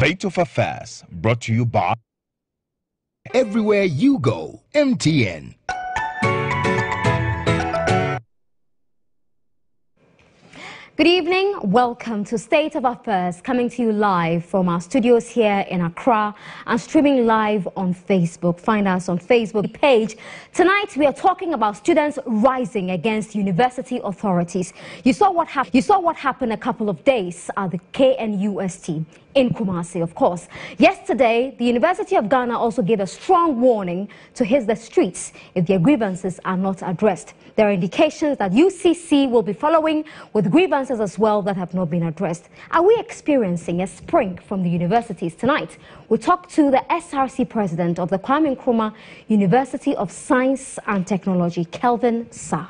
State of Affairs brought to you by Everywhere You Go, MTN. Good evening, welcome to State of Affairs, coming to you live from our studios here in Accra and streaming live on Facebook. Find us on Facebook page. Tonight we are talking about students rising against university authorities. You saw what happened a couple of days at the KNUST in Kumasi, of course. Yesterday, the University of Ghana also gave a strong warning to hit the streets if their grievances are not addressed. There are indications that UCC will be following with grievances as well that have not been addressed. Are we experiencing a spring from the universities tonight? We talked to the SRC president of the Kwame Nkrumah University of Science and Technology, Kelvin Sarr.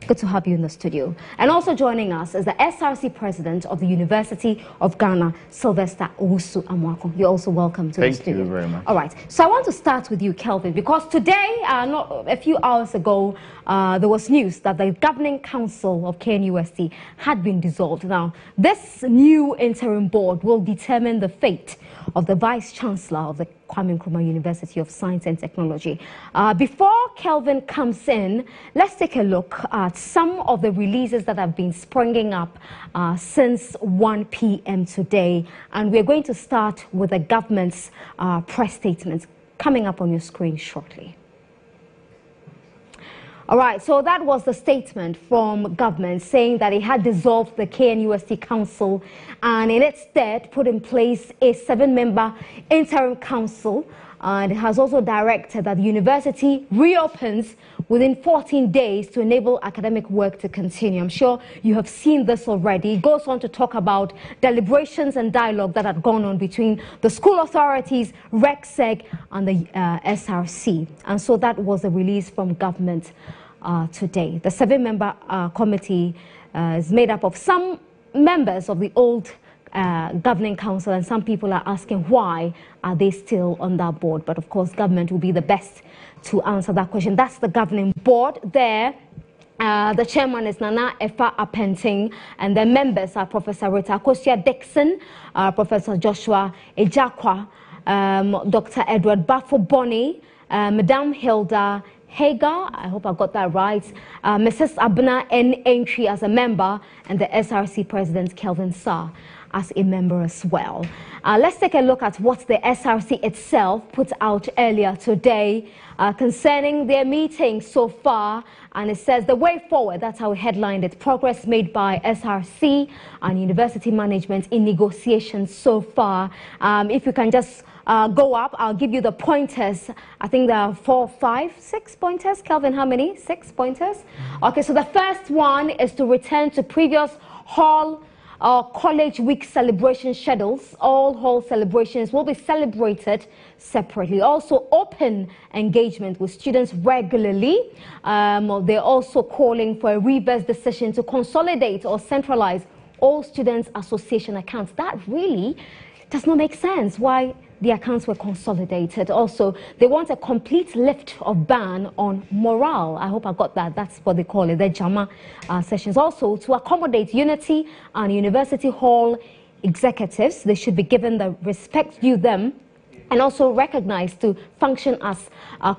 Good to have you in the studio. And also joining us is the SRC president of the University of Ghana, Sylvester Owusu Amwako. You're also welcome to the studio. Thank you very much. All right. So I want to start with you, Kelvin, because today, not a few hours ago, there was news that the governing council of KNUST had been dissolved. Now, this new interim board will determine the fate of the vice chancellor of the Kwame Nkrumah University of Science and Technology. Before Kelvin comes in, let's take a look at some of the releases that have been springing up since 1 p.m. today. And we're going to start with the government's press statements coming up on your screen shortly. All right, so that was the statement from government saying that it had dissolved the KNUST Council and in its stead put in place a 7-member interim council. And it has also directed that the university reopens within 14 days to enable academic work to continue. I'm sure you have seen this already. It goes on to talk about deliberations and dialogue that had gone on between the school authorities, RECSEG, and the SRC. And so that was a release from government today. The 7-member committee is made up of some members of the old governing council, and some people are asking why are they still on that board. But of course, government will be the best to answer that question. That's the governing board there. The chairman is Nana Efa Apenting, and the members are Professor Rita Kosia Dixon, Professor Joshua Ejakwa, Dr. Edward Bafo-Boni, Madame Hilda Hagar, I hope I got that right, Mrs. Abna N. Entry as a member, and the SRC president Kelvin Sarr as a member as well. Let's take a look at what the SRC itself put out earlier today concerning their meeting so far. And it says the way forward, that's how we headlined it, progress made by SRC and university management in negotiations so far. If you can just go up, I'll give you the pointers. I think there are 4, 5, 6 pointers. Kelvin, how many? 6 pointers? Okay, so the first one is to return to previous hall college week celebration schedules. All hall celebrations will be celebrated separately. Also, open engagement with students regularly. They're also calling for a reverse decision to consolidate or centralize all students' association accounts. That really does not make sense. Why the accounts were consolidated. Also, they want a complete lift of ban on morale. I hope I got that. That's what they call it, the JAMA sessions. Also, to accommodate unity and university hall executives, they should be given the respect due them and also recognized to function as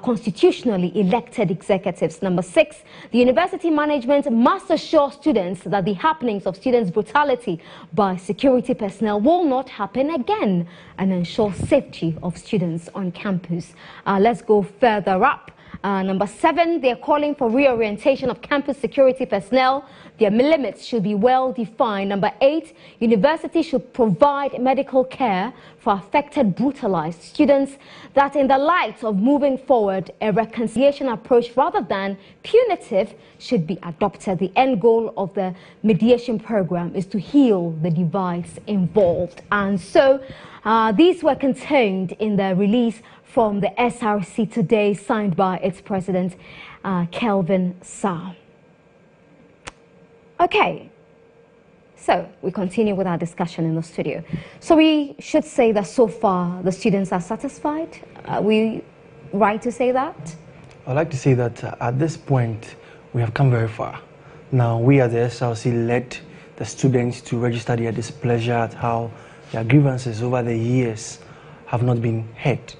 constitutionally elected executives. Number 6, the university management must assure students that the happenings of students' brutality by security personnel will not happen again and ensure safety of students on campus. Let's go further up. Number 7, they're calling for reorientation of campus security personnel. Their limits should be well defined. Number 8, universities should provide medical care for affected, brutalized students. That in the light of moving forward, a reconciliation approach rather than punitive should be adopted. The end goal of the mediation program is to heal the divides involved. And so these were contained in the release from the SRC today, signed by its president, Kelvin Sarr. Okay, so we continue with our discussion in the studio. So we should say that so far the students are satisfied. Are we right to say that? I'd like to say that at this point we have come very far. Now we as the SRC led the students to register their displeasure at how their grievances over the years have not been heard.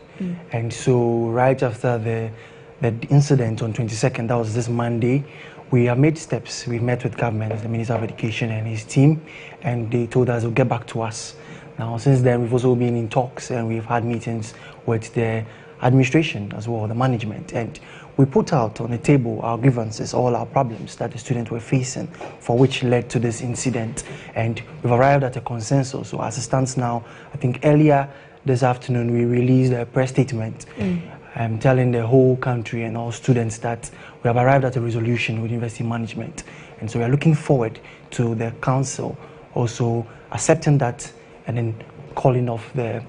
And so right after the incident on 22nd, that was this Monday, we have made steps. We've met with government, the Minister of Education and his team, and they told us they'll get back to us. Now, since then, we've also been in talks and we've had meetings with the administration as well, the management, and we put out on the table our grievances, all our problems that the students were facing, for which led to this incident. And we've arrived at a consensus. So as it stands now, I think earlier this afternoon we released a press statement telling the whole country and all students that we have arrived at a resolution with university management. And so we are looking forward to the council also accepting that and then calling off the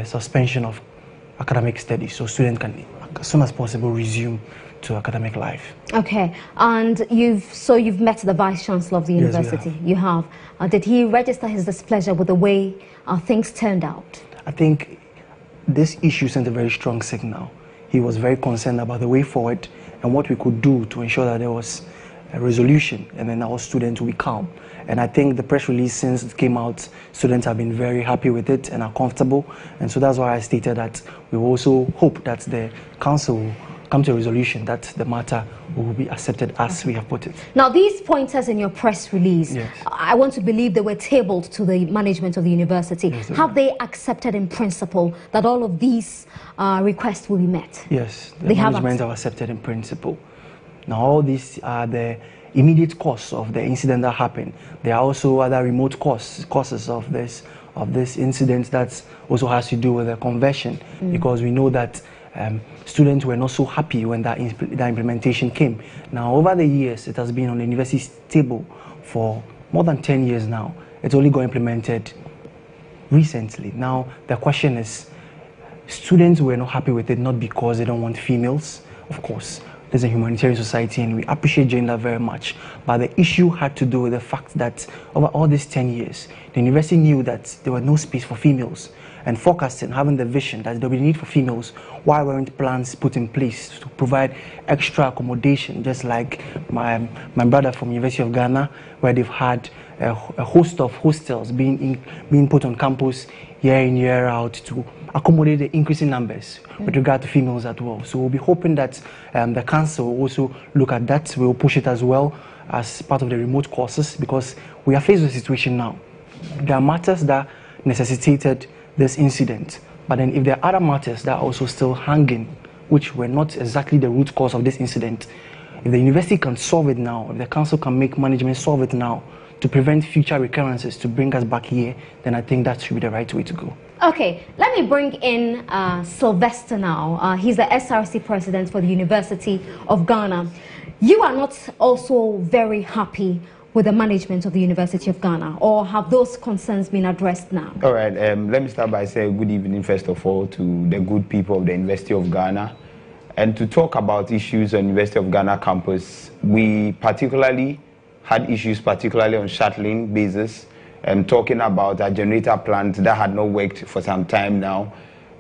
suspension of academic studies so students can, as soon as possible, resume to academic life. Okay, and you've met the Vice Chancellor of the university. Yes, you have. Did he register his displeasure with the way things turned out? I think this issue sent a very strong signal. He was very concerned about the way forward and what we could do to ensure that there was a resolution and then our students will be calm. And I think the press release, since it came out, students have been very happy with it and are comfortable. And so that's why I stated that we also hope that the council will come to a resolution that the matter will be accepted as we have put it. Now, these pointers in your press release, yes, I want to believe they were tabled to the management of the university. Yes, have they accepted in principle that all of these requests will be met? Yes, the management have accepted in principle. Now, all these are the immediate cause of the incident that happened. There are also other remote causes of this incident that also has to do with the conversion, because we know that students were not so happy when that implementation came. Now, over the years, it has been on the university's table for more than 10 years now. It's only got implemented recently. Now, the question is, students were not happy with it, not because they don't want females, of course. There's a humanitarian society and we appreciate gender very much. But the issue had to do with the fact that over all these 10 years, the university knew that there was no space for females. And forecasting, having the vision that there will be need for females, why weren't plans put in place to provide extra accommodation, just like my brother from University of Ghana, where they've had a host of hostels being put on campus year in, year out to accommodate the increasing numbers with regard to females as well. So we'll be hoping that the council will also look at that. We'll push it as well as part of the remote courses, because we are faced with a situation now. There are matters that necessitated this incident, but then if there are other matters that are also still hanging, which were not exactly the root cause of this incident, if the university can solve it now, if the council can make management solve it now to prevent future recurrences to bring us back here, then I think that should be the right way to go. Okay, let me bring in Sylvester now. He's the SRC president for the University of Ghana. You are not also very happy with the management of the University of Ghana, or have those concerns been addressed now? All right, let me start by saying good evening, first of all, to the good people of the University of Ghana. And to talk about issues on University of Ghana campus, we particularly had issues, particularly on shuttling basis, and talking about a generator plant that had not worked for some time now.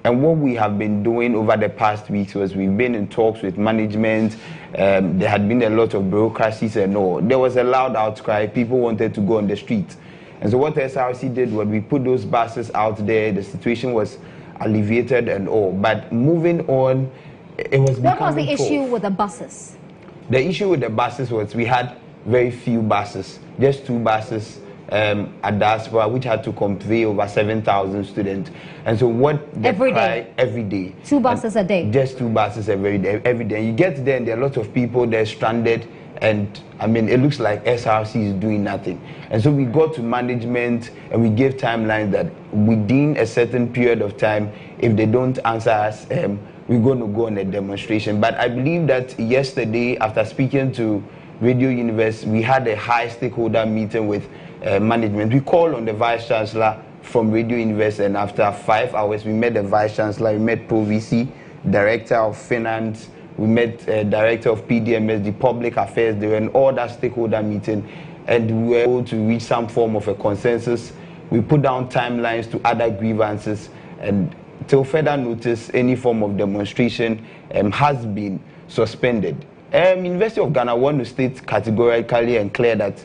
And what we have been doing over the past weeks was we've been in talks with management. There had been a lot of bureaucracies and all. There was a loud outcry. People wanted to go on the street. And so what the SRC did was we put those buses out there. The situation was alleviated and all. But moving on, it was What was the tough. issue with the buses? The issue with the buses was we had very few buses, just 2 buses at diaspora, which had to convey over 7,000 students. And so what every day? Every day. 2 buses a day? Just 2 buses every day. And you get there and there are a lot of people there stranded, and I mean, it looks like SRC is doing nothing. And so we got to management and we gave timelines that within a certain period of time, if they don't answer us, we're going to go on a demonstration. But I believe that yesterday, after speaking to Radio Universe, we had a high stakeholder meeting with management. We called on the Vice Chancellor from Radio Universe, and after 5 hours, we met the Vice Chancellor, we met Pro VC, Director of Finance, we met Director of PDMS, the Public Affairs. They were in all that stakeholder meeting, and we were able to reach some form of a consensus. We put down timelines to other grievances, and till further notice, any form of demonstration has been suspended. University of Ghana want to state categorically and clear that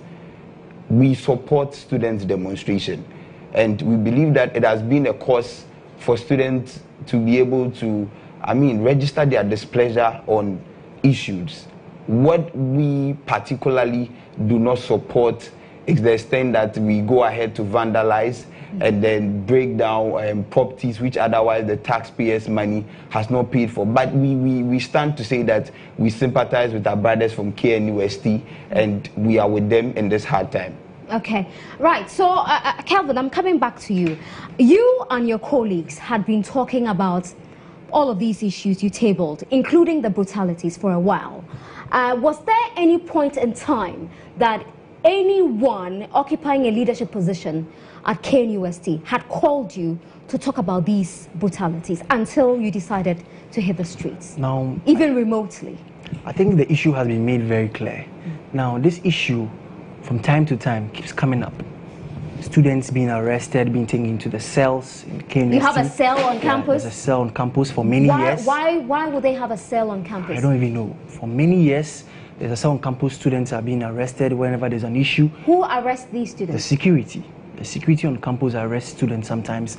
we support students' demonstration. And we believe that it has been a cause for students to be able to, register their displeasure on issues. What we particularly do not support is the extent that we go ahead to vandalize and then break down properties which otherwise the taxpayers' money has not paid for. But we stand to say that we sympathize with our brothers from KNUST and we are with them in this hard time. Okay, right. So, Kelvin, I'm coming back to you. You and your colleagues had been talking about all of these issues you tabled, including the brutalities, for a while. Was there any point in time that anyone occupying a leadership position at KNUST had called you to talk about these brutalities until you decided to hit the streets? Now, even remotely? I think the issue has been made very clear. Now, this issue from time to time keeps coming up. Students being arrested, being taken into the cells in KNUST. You have a cell on campus? There's a cell on campus for many years. Why would they have a cell on campus? I don't even know. For many years, there's a cell on campus. Students are being arrested whenever there's an issue. Who arrests these students? The security. The security on campus arrests students sometimes.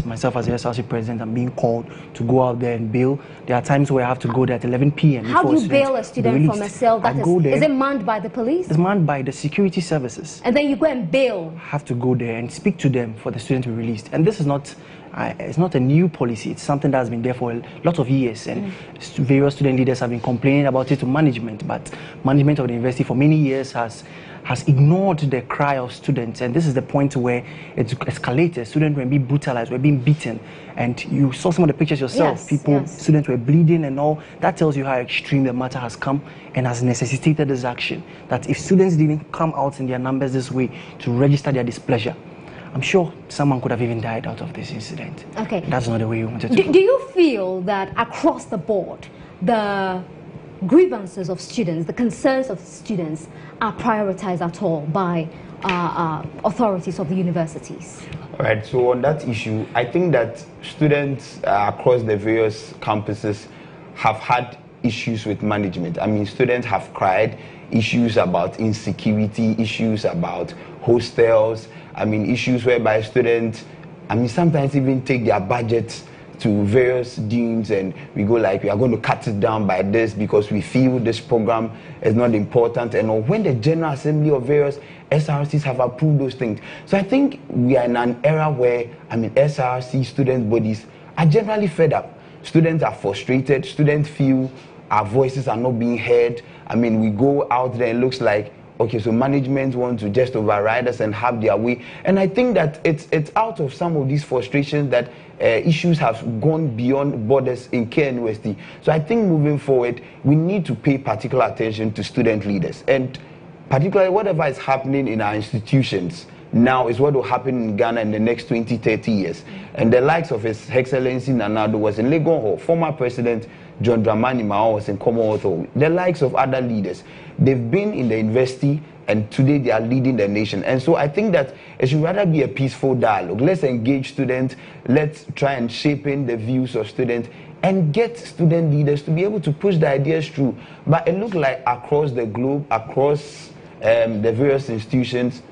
Myself as the SRC president, I'm being called to go out there and bail. There are times where I have to go there at 11 p.m. How do you bail a student from a cell that is it manned by the police? It's manned by the security services. And then you go and bail? I have to go there and speak to them for the student to be released. And this is not, it's not a new policy. It's something that's been there for a lot of years. And various student leaders have been complaining about it to management. But management of the university for many years has ignored the cry of students, and this is the point where it's escalated. Students were being brutalized, were being beaten, and you saw some of the pictures yourself. Students were bleeding and all. That tells you how extreme the matter has come and has necessitated this action. That if students didn't come out in their numbers this way to register their displeasure, I'm sure someone could have even died out of this incident. Okay. That's not the way you wanted to go. Do you feel that across the board, the grievances of students, the concerns of students are prioritized at all by authorities of the universities? All right, so on that issue, I think that students across the various campuses have had issues with management. Students have cried, issues about insecurity, issues about hostels, issues whereby students, sometimes even take their budgets to various deans and we go like, we are going to cut it down by this because we feel this program is not important. And when the General Assembly of various SRCs have approved those things. So I think we are in an era where, SRC student bodies are generally fed up. Students are frustrated. Students feel our voices are not being heard. We go out there and it looks like, okay, so management want to just override us and have their way. And I think that it's out of some of these frustrations that issues have gone beyond borders in KNUST. So I think moving forward, we need to pay particular attention to student leaders. And particularly whatever is happening in our institutions now is what will happen in Ghana in the next 20, 30 years. And the likes of His Excellency Nana Addo was in Legon Hall, former President John Dramani Mahama was in Commonwealth Hall, the likes of other leaders. They've been in the university and today they are leading the nation. And so I think that it should rather be a peaceful dialogue. Let's engage students, let's try and shape in the views of students and get student leaders to be able to push the ideas through. But it looks like across the globe, across the various institutions,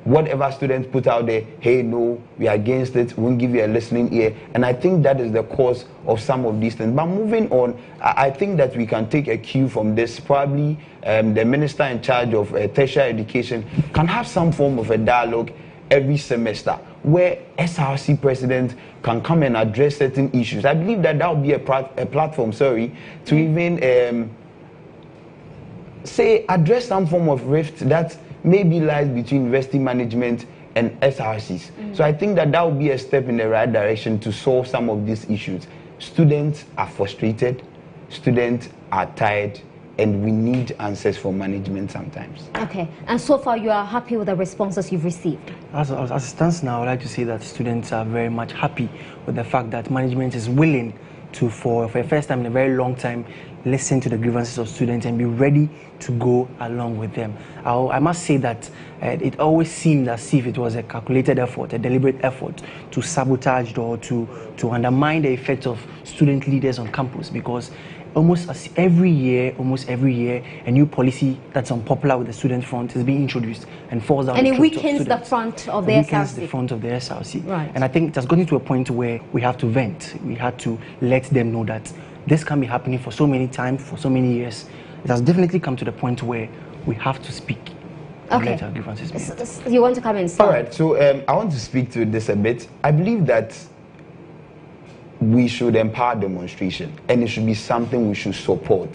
whatever students put out there, hey, no, we are against it, we won't give you a listening ear. And I think that is the cause of some of these things. But moving on, I think that we can take a cue from this. Probably the minister in charge of tertiary education can have some form of a dialogue every semester where SRC president can come and address certain issues. I believe that would be a platform, to even address some form of rift that maybe lies between university management and SRCs. So I think that would be a step in the right direction to solve some of these issues. Students are frustrated, students are tired, and we need answers from management sometimes. Okay, and so far you are happy with the responses you've received? As it stands now, I would like to say that students are very much happy with the fact that management is willing to, for the first time in a very long time, listen to the grievances of students and be ready to go along with them. I must say that it always seemed as if it was a calculated effort, a deliberate effort to sabotage or to undermine the effect of student leaders on campus, because almost every year, a new policy that's unpopular with the student front is being introduced and falls down. And the it weakens the front of the SRC. Weakens the front of the SRC. Right. And I think it has gotten to a point where we have to vent. We had to let them know that this can be happening for so many times, for so many years. It has definitely come to the point where we have to speak. Okay. Let our grievances be heard. You want to come in? All right. So I want to speak to this a bit. I believe that we should empower demonstration, and it should be something we should support.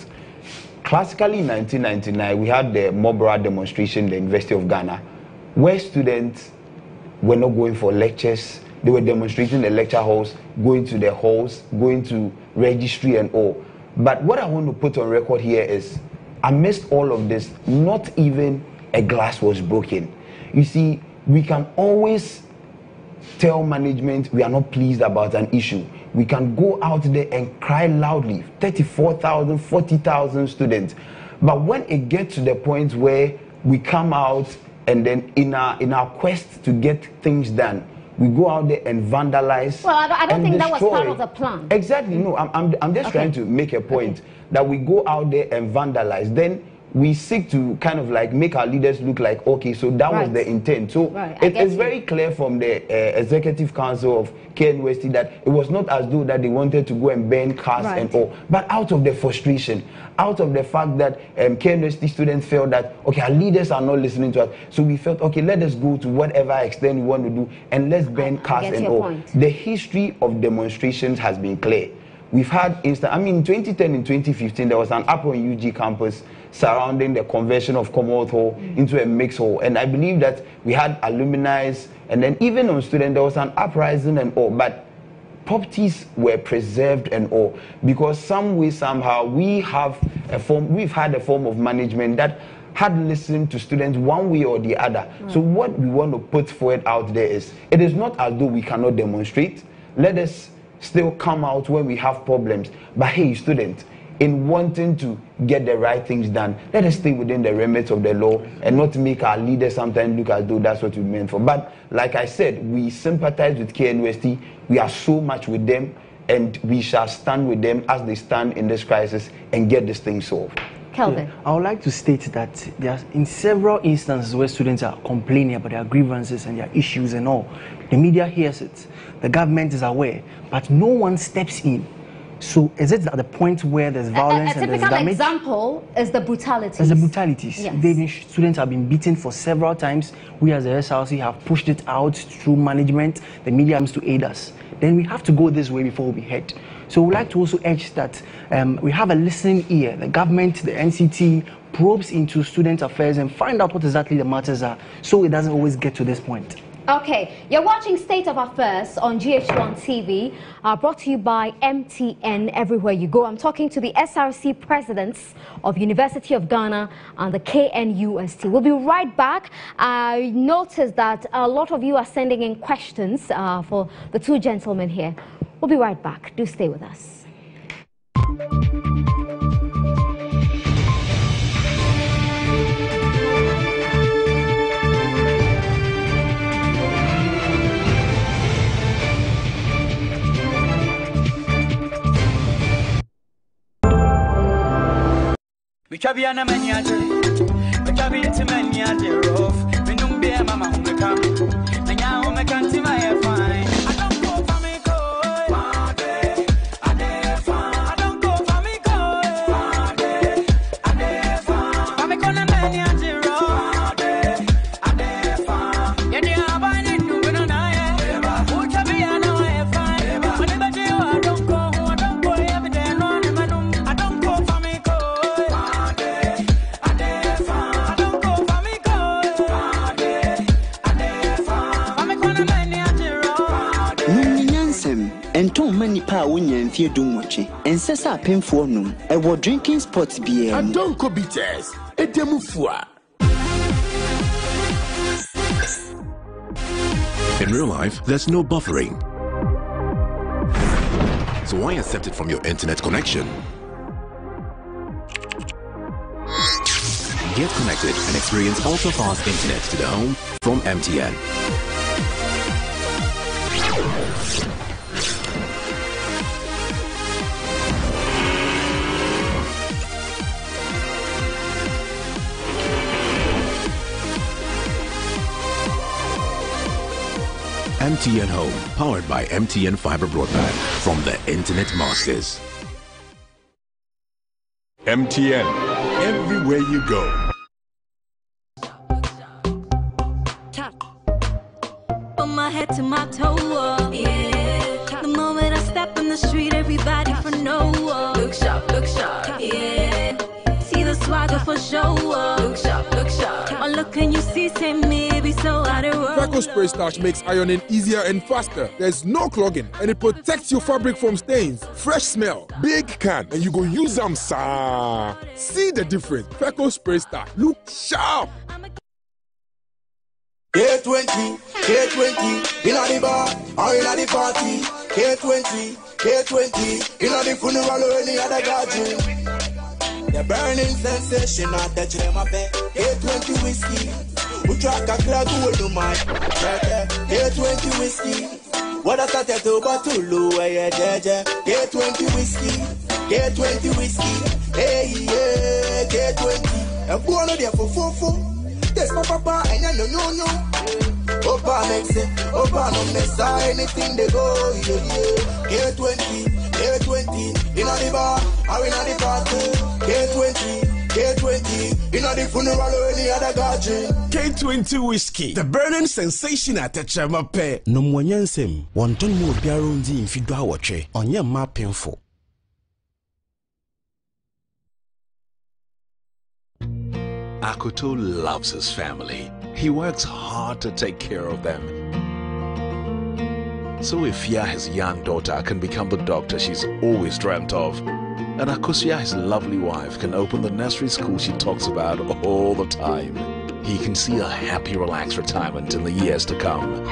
Classically, in 1999, we had the Mobra demonstration in the University of Ghana, where students were not going for lectures. They were demonstrating in the lecture halls, going to the halls, going to registry and all. But what I want to put on record here is, amidst all of this, not even a glass was broken. You see, we can always tell management we are not pleased about an issue. We can go out there and cry loudly, 34,000, 40,000 students. But when it gets to the point where we come out and then in our quest to get things done, we go out there and vandalize. Well, I don't think destroy. that was part of the plan. Exactly. No, I'm just trying to make a point that we go out there and vandalize. Then we seek to kind of like make our leaders look like, okay, so that was the intent. So it's very clear from the Executive Council of KNUST that it was not as though that they wanted to go and burn cars and all, but out of the frustration, out of the fact that KNUST students felt that, okay, our leaders are not listening to us. So we felt, okay, let us go to whatever extent we want to do and let's burn cars and all. The history of demonstrations has been clear. We've had in 2010 and 2015, there was an up on UG campus surrounding the conversion of Commonwealth Hall into a mixed hall. And I believe that we had alumni, and then even on students, there was an uprising and all. But properties were preserved and all, because some way, somehow, we've had a form of management that had listened to students one way or the other. So what we want to put forward out there is, it is not as though we cannot demonstrate. Let us still come out when we have problems. But hey, students, in wanting to get the right things done, let us stay within the remit of the law and not make our leaders sometimes look as though that's what we meant for. But like I said, we sympathize with KNUST. We are so much with them, and we shall stand with them as they stand in this crisis and get this thing solved. Kelvin. Yeah, I would like to state that there are in several instances where students are complaining about their grievances and their issues and all. The media hears it, the government is aware, but no one steps in. So is it at the point where there's violence and there's damage? A typical example is the brutalities. It's the brutalities. Yes. Students have been beaten for several times. We as the SRC have pushed it out through management. The media comes to aid us. Then we have to go this way before we head. So we'd like to also urge that we have a listening ear. The government, the NCT, probes into student affairs and find out what exactly the matters are, so it doesn't always get to this point. Okay, you're watching State of Affairs on GH1 TV, brought to you by MTN everywhere you go. I'm talking to the SRC presidents of University of Ghana and the KNUST. We'll be right back. I noticed that a lot of you are sending in questions for the two gentlemen here. We'll be right back. Do stay with us. Chabiana maniaje, chabi into maniaje rough. Minum be mama humeka, nanya humeka ti my fine. I don't go for me go, ade fine. I don't go for me go, ade fine. I'm gonna maniaje rough, ade fine. Yeni abani nungu na ye, chabiana my fine. Whenever you I don't go every day no manum. I don't go for me go. Enton many pa wunya mfie dunwoche ensesa pemfo num ewo drinking spots bia Adonko bitters edemufua. In real life, there's no buffering. So why accept it from your internet connection? Get connected and experience ultra-fast internet to the home from MTN. MTN Home, powered by MTN Fiber Broadband from the Internet Masters. MTN, everywhere you go. From my head to my toe, yeah. The moment I step in the street, everybody for no. Look sharp, yeah. See the swagger for show. Look sharp. Oh, look, can you see, say maybe so out of road. Feco Spray Starch makes ironing easier and faster. There's no clogging, and it protects your fabric from stains. Fresh smell, big can, and you go use them, sir. See the difference. Feco Spray Starch. Look sharp. K20, in the bar or in the party. K20, in the funeral or any other gathering. The burning sensation, not touch them up. K20 whiskey, we track a cloud to the mind. K20 whiskey, what I started to battle, where you judge. K20 whiskey, hey, yeah, K20. And one of them for. Yes, my papa, and I no. Opa makes it, Opa no mess anything they go, yeah. K20, in the bar, or in the party. K20, in the funeral or any other gathering. K20 whiskey, the burning sensation at the Chamape. No Mwanyansem, one ton more Biarundi in Fidwa Watche, on your map painful. Akoto loves his family. He works hard to take care of them. So Ifya, his young daughter, can become the doctor she's always dreamt of. And Akosia, his lovely wife, can open the nursery school she talks about all the time. He can see a happy, relaxed retirement in the years to come.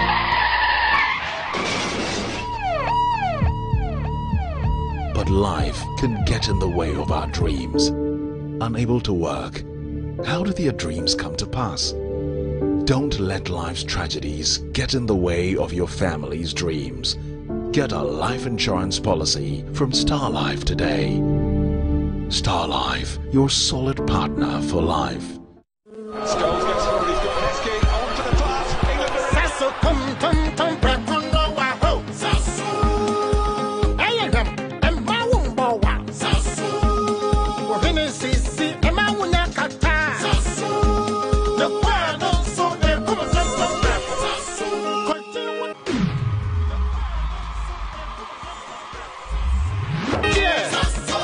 But life can get in the way of our dreams. Unable to work, how do your dreams come to pass? Don't let life's tragedies get in the way of your family's dreams. Get a life insurance policy from Star Life today. Star Life, your solid partner for life. Scholes gets hold, he's got Heskey on for the pass. Sasso, tum, prekondo wa ho. Sasso. Ayam, emma wumbo wa. Sasso. Wahine sisi, emma wuna kata. Sasso. The kwano so de kuma tum preko. Sasso. Yeah. Sasso.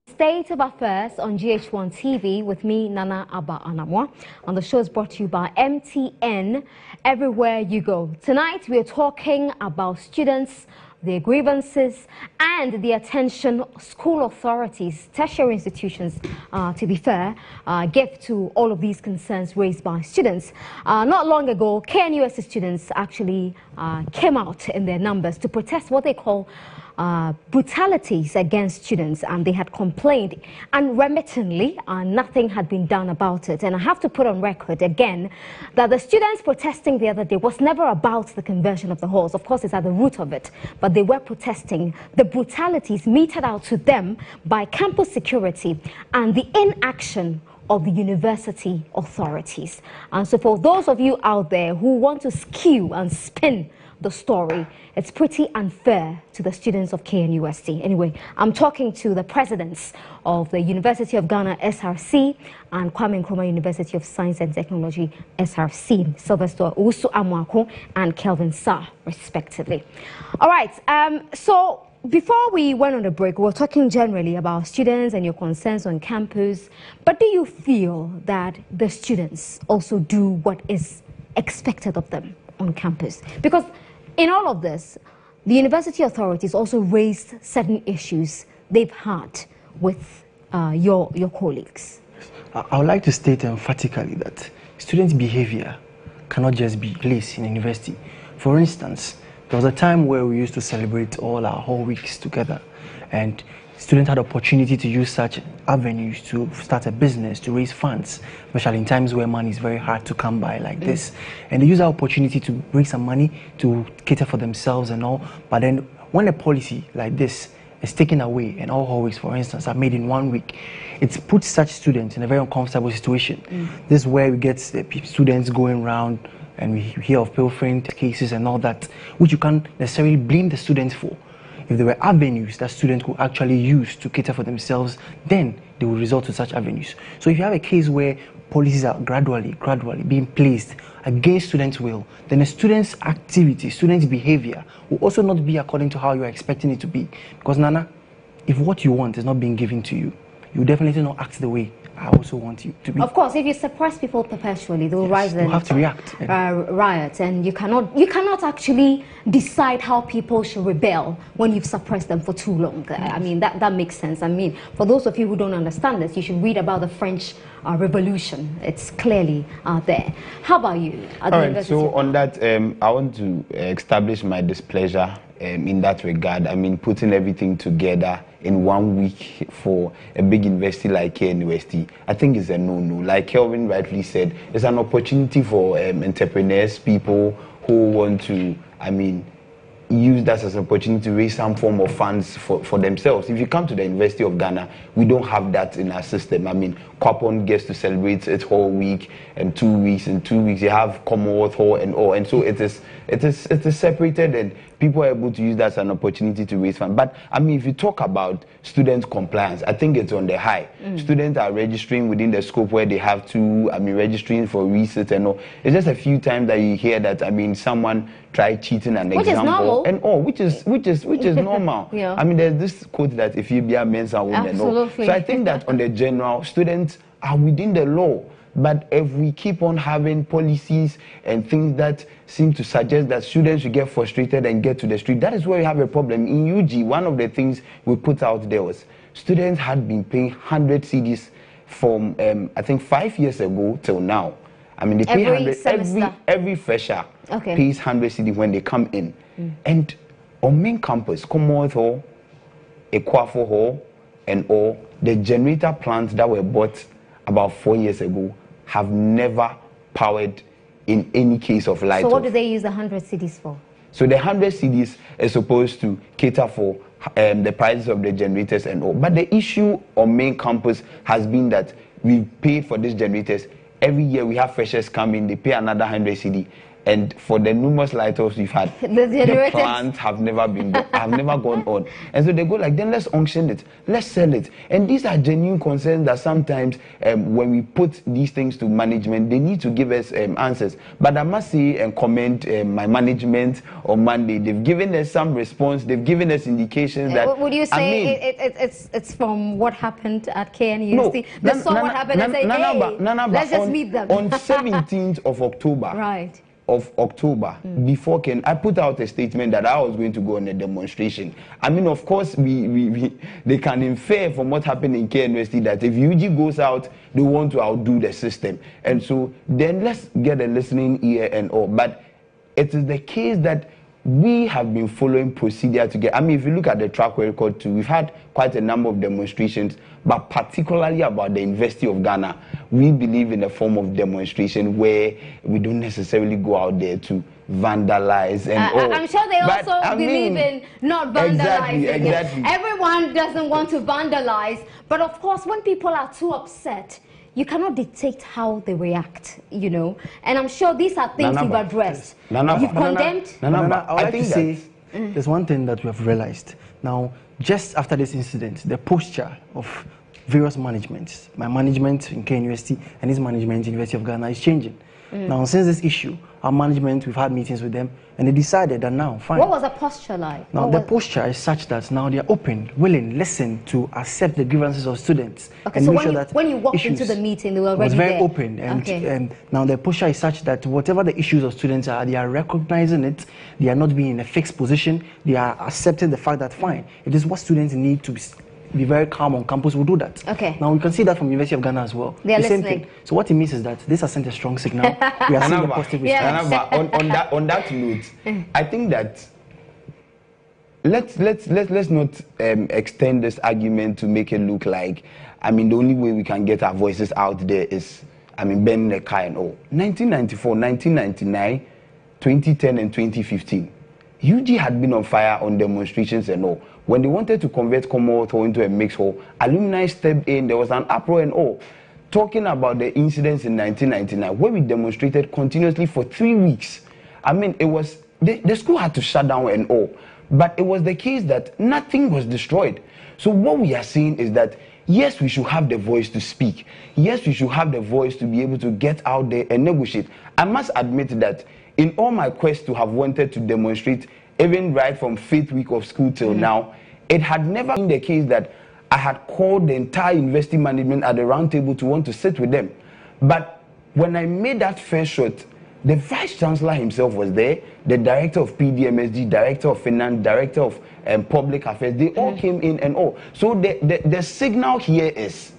State of Affairs on GH1 TV with me, Nana Abba Anamwa. And the show is brought to you by MTN, everywhere you go. Tonight, we are talking about students, their grievances, and the attention school authorities, tertiary institutions, to be fair, give to all of these concerns raised by students. Not long ago, KNUST students actually came out in their numbers to protest what they call brutalities against students, and they had complained unremittingly, nothing had been done about it. And I have to put on record again that the students protesting the other day was never about the conversion of the halls. Of course, it's at the root of it, but they were protesting the brutalities meted out to them by campus security and the inaction of the university authorities. And so for those of you out there who want to skew and spin the story, it's pretty unfair to the students of KNUST. Anyway, I'm talking to the presidents of the University of Ghana, SRC, and Kwame Nkrumah University of Science and Technology, SRC, Sylvester Usu Amwako and Kelvin Sa, respectively. All right, so before we went on the break, we were talking generally about students and your concerns on campus. But do you feel that the students also do what is expected of them on campus? Because in all of this, the university authorities also raised certain issues they've had with your colleagues. I would like to state emphatically that student behavior cannot just be placed in a university. For instance, there was a time where we used to celebrate all our whole weeks together, and students had opportunity to use such avenues to start a business, to raise funds, especially in times where money is very hard to come by like this. And they use that opportunity to raise some money to cater for themselves and all. But then when a policy like this is taken away and all whole weeks, for instance, are made in 1 week, it puts such students in a very uncomfortable situation. This is where we get the students going around and we hear of pilfering cases and all that, which you can't necessarily blame the students for. If there were avenues that students could actually use to cater for themselves, then they will resort to such avenues. So if you have a case where policies are gradually being placed against students' will, then the students' activity, students' behavior will also not be according to how you are expecting it to be. Because Nana, if what you want is not being given to you, you definitely not act the way I also want you to be. Of course, if you suppress people perpetually, they'll rise and you have to react. Riot, and you cannot actually decide how people should rebel when you've suppressed them for too long. I mean, that makes sense. I mean, for those of you who don't understand this, you should read about the French Revolution. It's clearly there. How about you? All right, so on that, I want to establish my displeasure in that regard. I mean, putting everything together in 1 week for a big university like K University, I think is a no-no. Like Kelvin rightly said, it's an opportunity for entrepreneurs, people who want to, I mean, use that as an opportunity to raise some form of funds for themselves. If you come to the University of Ghana, we don't have that in our system. I mean, Kwapon gets to celebrate its whole week and 2 weeks. In 2 weeks, you have Commonwealth Hall and all. And so it is separated, and people are able to use that as an opportunity to raise funds. But I mean, if you talk about student compliance, I think it's on the high. Students are registering within the scope where they have to, I mean, registering for research and all. It's just a few times that you hear that, I mean, someone tried cheating an exam and all, which is normal. Yeah. I mean, there's this quote that if you be a men's and women, so I think that on the general, students are within the law. But if we keep on having policies and things that seem to suggest that students should get frustrated and get to the street, that is where we have a problem. In UG, one of the things we put out there was students had been paying 100 cedis from, I think, 5 years ago till now. I mean, they pay 100 every fresher pays 100 cedis when they come in. And on main campus, Commonwealth Hall, Equafo Hall, and all the generator plants that were bought about 4 years ago have never powered in any case of light. So what do they use the 100 cedis for? So the 100 cedis is supposed to cater for the prices of the generators and all. But the issue on main campus has been that we pay for these generators. Every year we have freshers come in, they pay another 100 cedi. And for the numerous light-offs we've had, the plants have never gone on. And so they go like, then let's auction it, let's sell it. And these are genuine concerns that sometimes when we put these things to management, they need to give us answers. But I must say and comment my management on Monday. They've given us some response. They've given us indications that... Would you say it's from what happened at KNUST? No, they saw what happened and said, hey, let's just meet them. On 17th of October... Right. Of October, before I put out a statement that I was going to go on a demonstration. I mean, of course, they can infer from what happened in KNUST that if UG goes out, they want to outdo the system. And so then let's get a listening ear and all. But it is the case that we have been following procedure to get. I mean, if you look at the track record too, we've had quite a number of demonstrations, but particularly about the University of Ghana, we believe in a form of demonstration where we don't necessarily go out there to vandalize and all. I'm sure they also believe in not vandalizing. Exactly. Everyone doesn't want to vandalize, but of course, when people are too upset, you cannot dictate how they react, you know. And I'm sure these are things you've addressed. You've condemned. I think say there's one thing that we have realized. Now, just after this incident, the posture of various managements, my management in KNUST and his management in University of Ghana is changing. Now, since this issue, our management, we've had meetings with them, and they decided that now, fine. What was the posture like? Now, the posture is such that now they are open, willing, listen to accept the grievances of students. Okay, and so make sure that when you walked into the meeting, they were already was very there. open. And now the posture is such that whatever the issues of students are, they are recognizing it. They are not being in a fixed position. They are accepting the fact that, fine, it is what students need to be very calm on campus. Will do that. Okay. Now we can see that from University of Ghana as well. They are the same listening. thing. So what it means is that this has sent a strong signal. We are seeing a positive response. On that note, I think that let's not extend this argument to make it look like, I mean, the only way we can get our voices out there is, I mean, bending the car and all. 1994, 1999, 2010 and 2015, UG had been on fire on demonstrations and all. When they wanted to convert Commonwealth Hall into a mixed hall, alumni stepped in, there was an uproar and all. Talking about the incidents in 1999, where we demonstrated continuously for 3 weeks. I mean, it was, the school had to shut down and all. But it was the case that nothing was destroyed. So what we are saying is that, yes, we should have the voice to speak. Yes, we should have the voice to be able to get out there and negotiate. I must admit that in all my quest to have wanted to demonstrate, even right from 5th week of school till now, it had never been the case that I had called the entire university management at the round table to want to sit with them. But when I made that first shot, the Vice Chancellor himself was there, the Director of PDMSG, Director of Finance, Director of Public Affairs, they all came in and all. So the signal here is,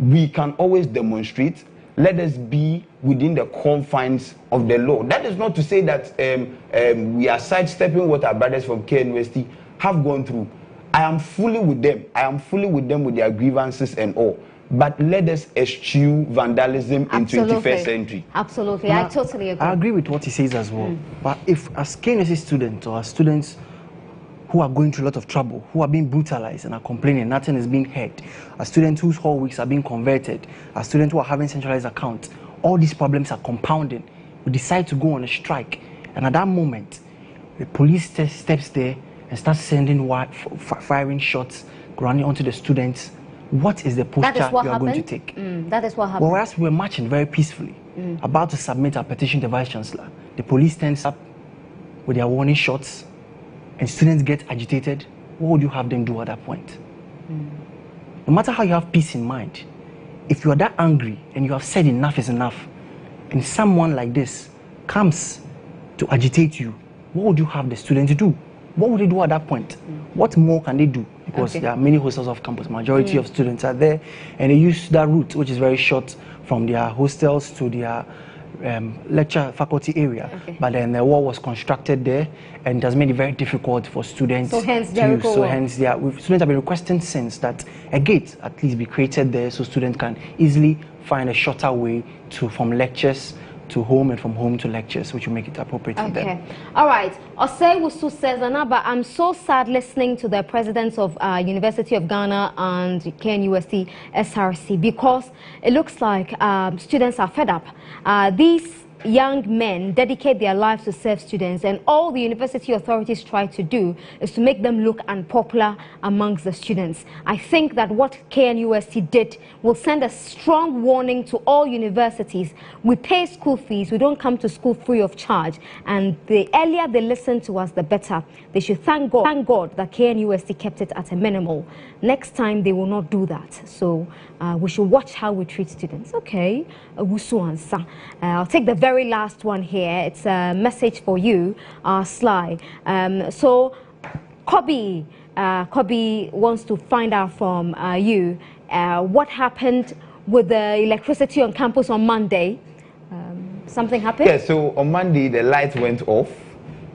we can always demonstrate. Let us be within the confines of the law. That is not to say that we are sidestepping what our brothers from KNUST have gone through. I am fully with them. I am fully with them with their grievances and all. But let us eschew vandalism in 21st century. Absolutely. I totally agree. I agree with what he says as well. But if as KNUST students or as students who are going through a lot of trouble, who are being brutalized and are complaining, nothing is being heard, as students whose whole weeks are being converted, as students who are having centralized accounts, all these problems are compounding. We decide to go on a strike. And at that moment, the police steps there and starts sending firing shots, running onto the students. What is the posture you are going to take? That is what happened. Well, as we were marching very peacefully, about to submit our petition to the Vice Chancellor, the police stands up with their warning shots, and students get agitated. What would you have them do at that point? No matter how you have peace in mind, if you are that angry and you have said enough is enough, and someone like this comes to agitate you, what would you have the students do? What would they do at that point? What more can they do? Because there are many hostels off campus. Majority of students are there, and they use that route, which is very short from their hostels to their lecture faculty area. But then the wall was constructed there, and it has made it very difficult for students to use. So hence, students have been requesting since that a gate at least be created there, so students can easily find a shorter way from lectures to home and from home to lectures, which will make it appropriate for them. All right. Osei Wusu says, Anaba, I'm so sad listening to the presidents of University of Ghana and KNUST SRC, because it looks like students are fed up. These young men dedicate their lives to serve students, and all the university authorities try to do is to make them look unpopular amongst the students. I think that what KNUST did will send a strong warning to all universities. We pay school fees, we don't come to school free of charge, and the earlier they listen to us, the better. They should thank God that KNUST kept it at a minimal. Next time they will not do that. So we should watch how we treat students. Okay, I'll take the very last one here. It's a message for you, Sly. So Kobe wants to find out from you what happened with the electricity on campus on Monday. Something happened? Yeah, so on Monday the light went off,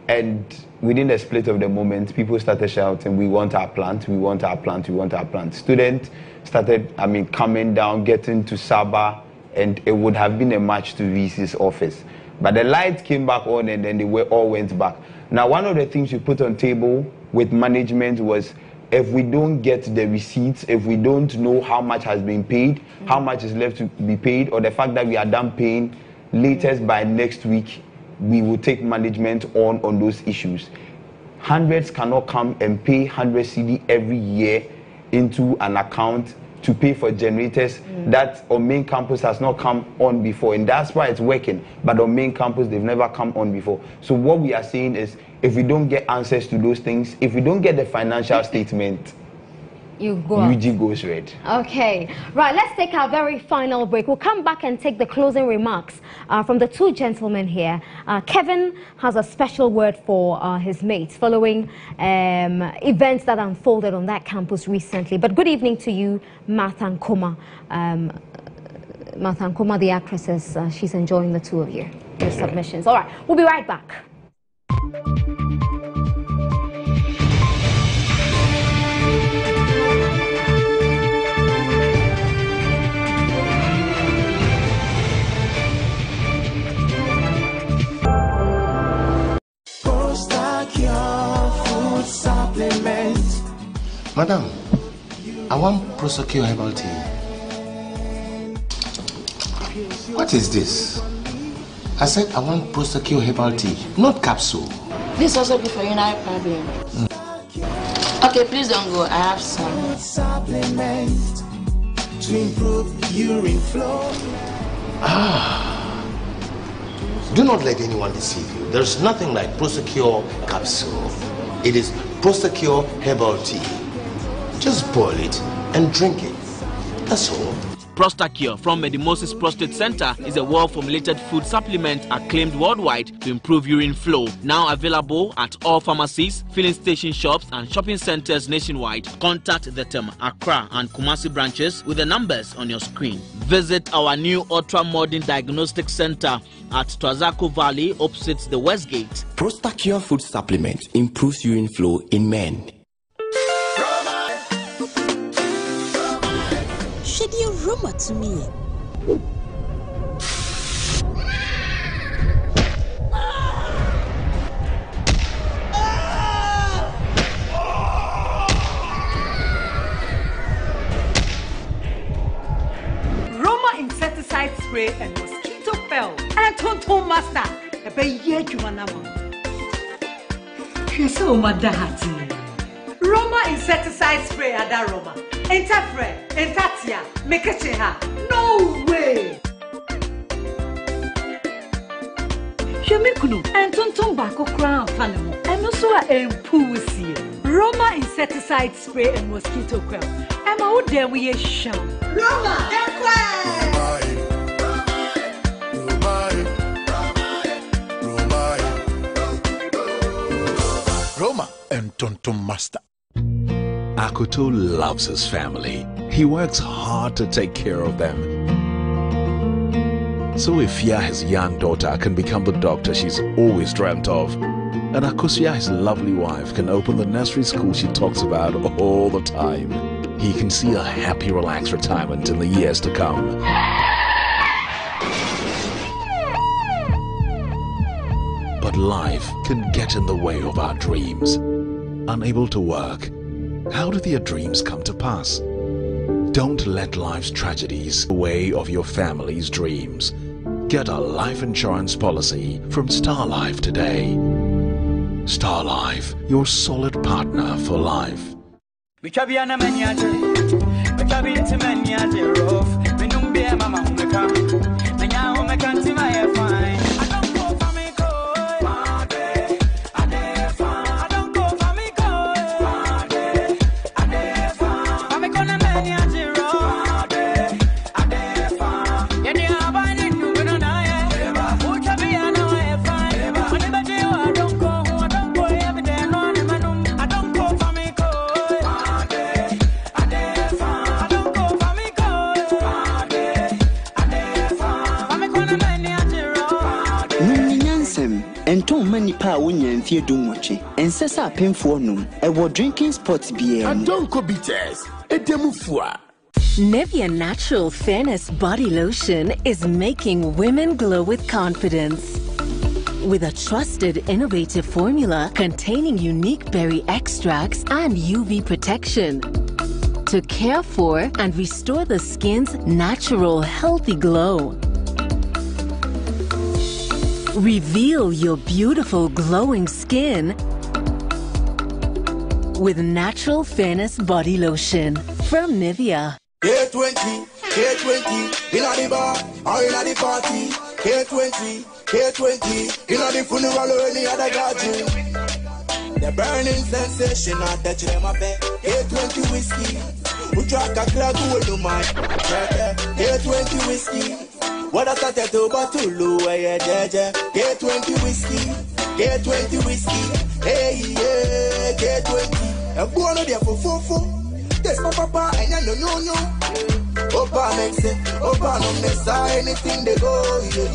and within the split of the moment, people started shouting, "We want our plant, we want our plant, we want our plant." Students started, coming down, getting to Saba, and it would have been a march to VC's office. But the lights came back on, and then they all went back. Now, one of the things we put on table with management was, if we don't get the receipts, if we don't know how much has been paid, how much is left to be paid, or the fact that we are done paying latest by next week, we will take management on those issues. Hundreds cannot come and pay 100 CD every year into an account to pay for generators that on main campus has not come on before, and that's why it's working. But on main campus, they've never come on before. So what we are saying is, if we don't get answers to those things, if we don't get the financial statement, UG goes red. Okay, right, let's take our very final break. We'll come back and take the closing remarks from the two gentlemen here. Kevin has a special word for his mates following events that unfolded on that campus recently. But good evening to you, Martha Nkoma. Martha Nkoma, the actress, she's enjoying the two of you, your submissions. All right, we'll be right back. Madam, I want Prosecure Herbal Tea. What is this? I said I want Prosecure Herbal Tea, not capsule. This also be for urinary problem. Okay, please don't go. I have some. Supplement to improve urine flow. Do not let anyone deceive you. There's nothing like Prosecure capsule. It is Prosecure Herbal Tea. Just boil it and drink it. That's all. Prostacure from Medimosis Prostate Center is a well-formulated food supplement acclaimed worldwide to improve urine flow. Now available at all pharmacies, filling station shops and shopping centers nationwide. Contact the Tem, Accra and Kumasi branches with the numbers on your screen. Visit our new ultra-modern diagnostic center at Twazako Valley opposite the Westgate. Prostacure food supplement improves urine flow in men. Shedding Roma to me. Roma insecticide spray and mosquito fell. And Tonton Master, a baye jumanama. She's so madahati. Roma insecticide spray ada Roma. Interfere, Entatia, Mekecheha. No way! Shemikunu, and Tonton Bako Crown Panamo, and also a Pussy. Roma insecticide spray and mosquito quell. And how dare we sham? Roma, Roma and Tonton Master. Akoto loves his family. He works hard to take care of them. So Ifya, his young daughter, can become the doctor she's always dreamt of. And Akosia, his lovely wife, can open the nursery school she talks about all the time. He can see a happy, relaxed retirement in the years to come. But life can get in the way of our dreams. Unable to work, how do your dreams come to pass? Don't let life's tragedies get in the way of your family's dreams. Get a life insurance policy from Star Life today. Star Life, your solid partner for life. And too many power and fear doom watching. And Sessa painful num, a war drinking spots be and don't go bitters, a demufua. Nivea Natural Fairness Body Lotion is making women glow with confidence. With a trusted, innovative formula containing unique berry extracts and UV protection to care for and restore the skin's natural, healthy glow. Reveal your beautiful glowing skin with Natural Fairness Body Lotion from Nivea. K20, inna the bar or inna the party. K20, inna the funeral or any other gathering. The burning sensation, I touch them a bed. K20 whiskey, we track a clock who do my. K20 whiskey, what I started to battle, where you judge. K20 whiskey, hey yeah, K20. I'm going there for fun. That's my papa and I no. Opa makes it, Opa no mess anything they go, yeah.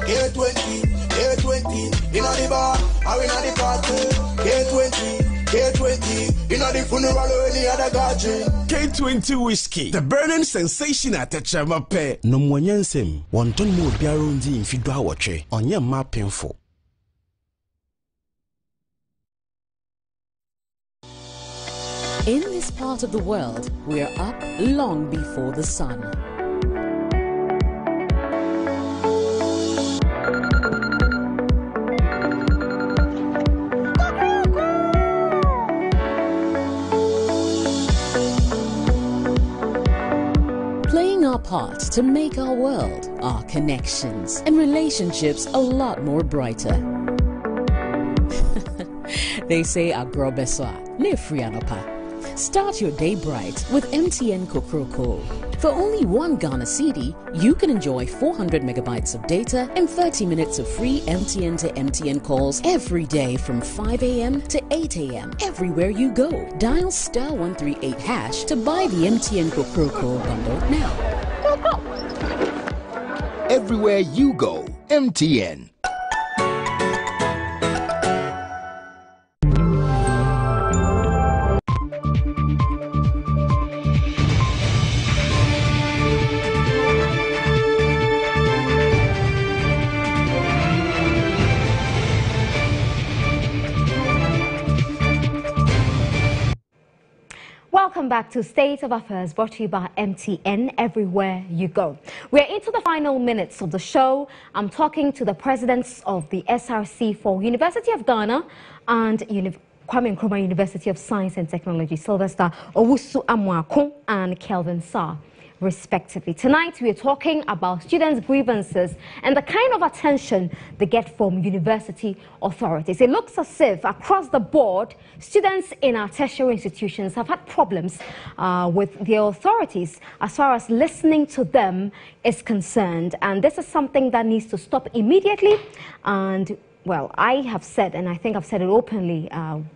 K20, inna the bar, or inna the party. K20, inna the funeral or any other gathering. K20 whiskey, the burning sensation at a chamape. No mwanyansem, wanton mo biarundi in fidwa watche, on your map painful. In this part of the world, we are up long before the sun. Playing our part to make our world, our connections, and relationships a lot more brighter. They say agrobeswa, ne frianopa. Start your day bright with MTN Kokroko. For only 1 Ghana cedi, you can enjoy 400 megabytes of data and 30 minutes of free MTN to MTN calls every day from 5 a.m. to 8 a.m. everywhere you go. Dial *138# to buy the MTN Kokroko bundle now. Everywhere you go, MTN. Welcome back to State of Affairs, brought to you by MTN, everywhere you go. We're into the final minutes of the show. I'm talking to the presidents of the SRC for University of Ghana and Kwame Nkrumah University of Science and Technology, Sylvester Owusu Amuakun and Kelvin Sarr, respectively. Tonight, we are talking about students' grievances and the kind of attention they get from university authorities. It looks as if across the board, students in our tertiary institutions have had problems with the authorities as far as listening to them is concerned. And this is something that needs to stop immediately. And well, I have said, and I think I've said it openly,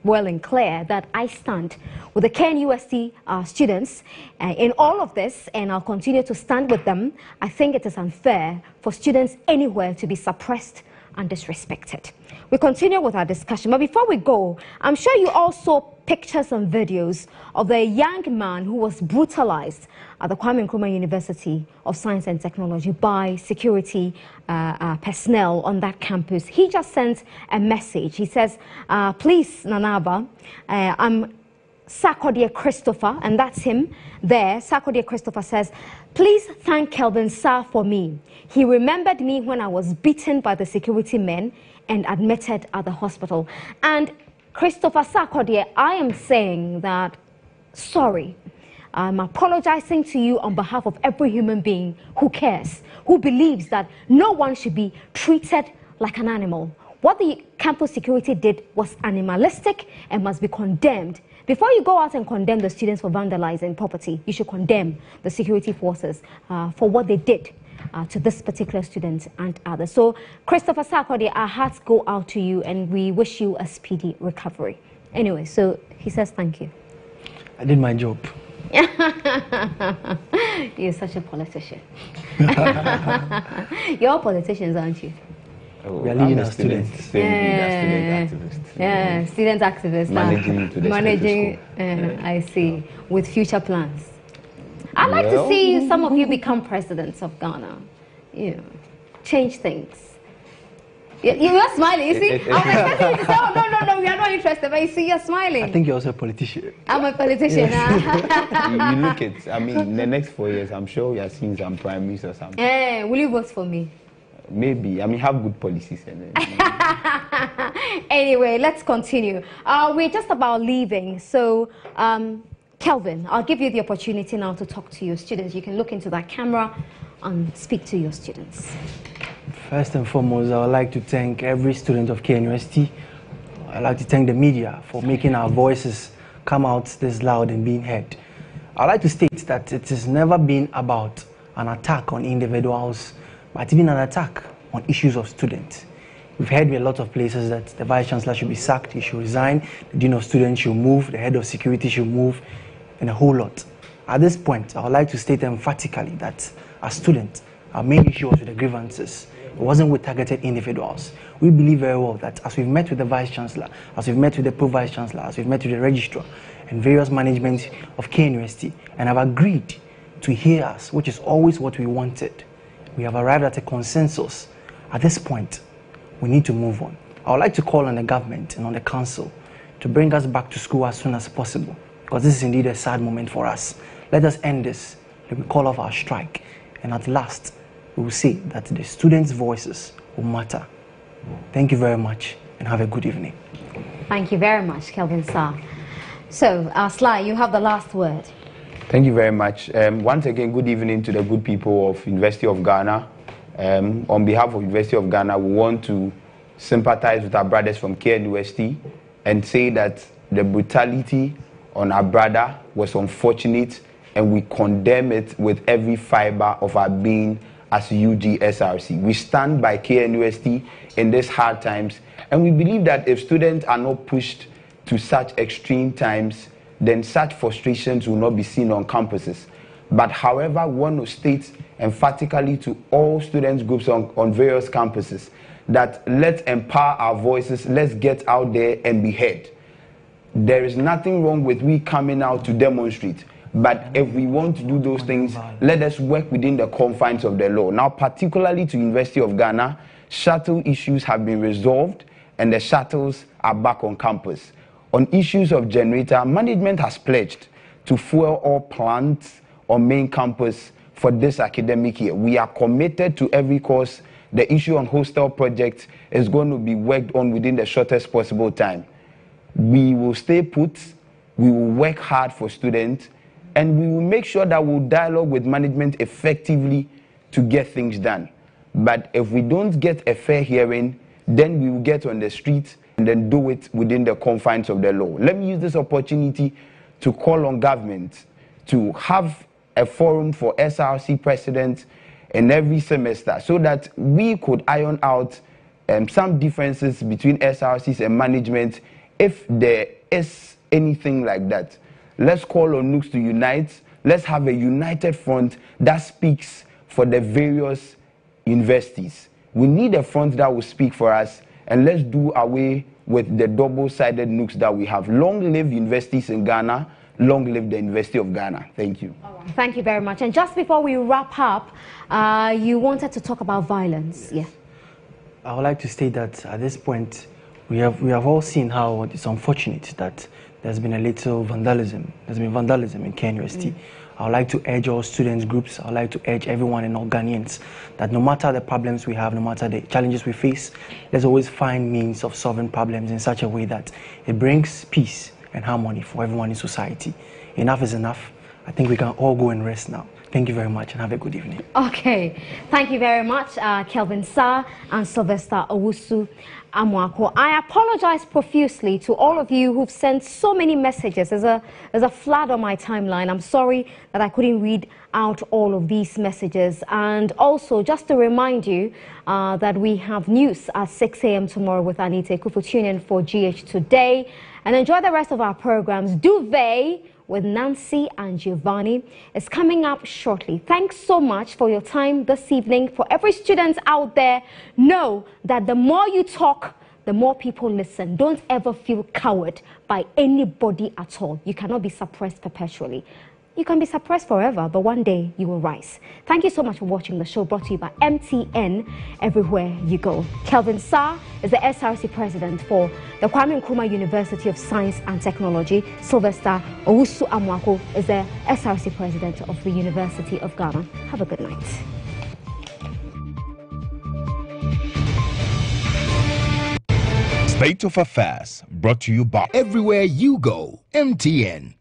well and clear, that I stand with the KNUST students in all of this, and I'll continue to stand with them. I think it is unfair for students anywhere to be suppressed and disrespected. We continue with our discussion, but before we go, I'm sure you all saw pictures and videos of the young man who was brutalized at the Kwame Nkrumah University of Science and Technology by security personnel on that campus. He just sent a message. He says, please, Nanaba, I'm Sarkodie Christopher, and that's him there. Sarkodie Christopher says, please thank Kelvin Sarr for me. He remembered me when I was beaten by the security men and admitted at the hospital. And Christopher Sarkodie, I am saying that, sorry. I'm apologizing to you on behalf of every human being who cares, who believes that no one should be treated like an animal. What the campus security did was animalistic and must be condemned. Before you go out and condemn the students for vandalizing property, you should condemn the security forces for what they did to this particular student and others. So, Christopher Sarkodie, our hearts go out to you and we wish you a speedy recovery. Anyway, so he says thank you. I did my job. You're such a politician. You're all politicians, aren't you? We are leading as students. Student activists. Managing I see, with future plans. I'd like to see some of you become presidents of Ghana. You know, change things. You are smiling, you see? I'm expecting you to say, oh, no, we are not interested, but you see, you're smiling. I think you're also a politician. I'm a politician. You look at, I mean, in the next 4 years, I'm sure we are seeing some prime minister or something. Will you vote for me? Maybe. I mean, have good policies. And then, Anyway, let's continue. We're just about leaving. So, Kelvin, I'll give you the opportunity now to talk to your students. You can look into that camera and speak to your students. First and foremost, I would like to thank every student of KNUST. I'd like to thank the media for making our voices come out this loud and being heard. I'd like to state that it has never been about an attack on individuals, but even an attack on issues of students. We've heard in a lot of places that the Vice Chancellor should be sacked, he should resign, the Dean of Students should move, the Head of Security should move, and a whole lot. At this point, I would like to state emphatically that as students, our main issue was with the grievances. It wasn't with targeted individuals. We believe very well that as we've met with the Vice Chancellor, as we've met with the Pro-Vice Chancellor, as we've met with the Registrar and various management of KNUST, and have agreed to hear us, which is always what we wanted, we have arrived at a consensus. At this point, we need to move on. I would like to call on the government and on the council to bring us back to school as soon as possible, because this is indeed a sad moment for us. Let us end this. Let me call off our strike, and at last, we will see that the students' voices will matter. Thank you very much, and have a good evening. Thank you very much, Kelvin Sarr. So, Sly, you have the last word. Thank you very much. Once again, good evening to the good people of University of Ghana. On behalf of University of Ghana, we want to sympathize with our brothers from KNUST and say that the brutality on our brother was unfortunate, and we condemn it with every fiber of our being as UGSRC. We stand by KNUST in these hard times, and we believe that if students are not pushed to such extreme times, then such frustrations will not be seen on campuses. But however, we want to state emphatically to all students groups on various campuses that let's empower our voices, let's get out there and be heard. There is nothing wrong with we coming out to demonstrate, but if we want to do those things, let us work within the confines of the law. Now, particularly to University of Ghana, shuttle issues have been resolved and the shuttles are back on campus. On issues of generator, management has pledged to fuel all plants on main campus for this academic year. We are committed to every course. The issue on hostel projects is going to be worked on within the shortest possible time. We will stay put, we will work hard for students, and we will make sure that we'll dialogue with management effectively to get things done. But if we don't get a fair hearing, then we will get on the street and then do it within the confines of the law. Let me use this opportunity to call on government to have a forum for SRC presidents in every semester so that we could iron out some differences between SRCs and management if there is anything like that. Let's call on NUCs to unite. Let's have a united front that speaks for the various universities. We need a front that will speak for us, and let's do away with the double-sided NUCs that we have. Long live universities in Ghana. Long live the University of Ghana. Thank you. Thank you very much. And just before we wrap up, you wanted to talk about violence. Yes. Yeah. I would like to state that at this point, we have all seen how it's unfortunate that there's been a little vandalism. There's been vandalism in KNUST. I would like to urge all students groups, I would like to urge everyone and all Ghanaians that no matter the problems we have, no matter the challenges we face, let's always find means of solving problems in such a way that it brings peace and harmony for everyone in society. Enough is enough. I think we can all go and rest now. Thank you very much and have a good evening. Okay, thank you very much, Kelvin Sarr and Sylvester Owusu Amoako. I apologize profusely to all of you who've sent so many messages. There's a flood on my timeline. I'm sorry that I couldn't read out all of these messages. And also, just to remind you that we have news at 6 a.m. tomorrow with Anita Ekufu. Tune in for GH Today and enjoy the rest of our programs. Duvet with Nancy and Giovanni is coming up shortly. Thanks so much for your time this evening. For every student out there, know that the more you talk, the more people listen. Don't ever feel cowed by anybody at all. You cannot be suppressed perpetually. You can be suppressed forever, but one day you will rise. Thank you so much for watching the show, brought to you by MTN, everywhere you go. Kelvin Sarr is the SRC president for the Kwame Nkrumah University of Science and Technology. Sylvester Owusu Amoako is the SRC president of the University of Ghana. Have a good night. State of Affairs, brought to you by everywhere you go, MTN.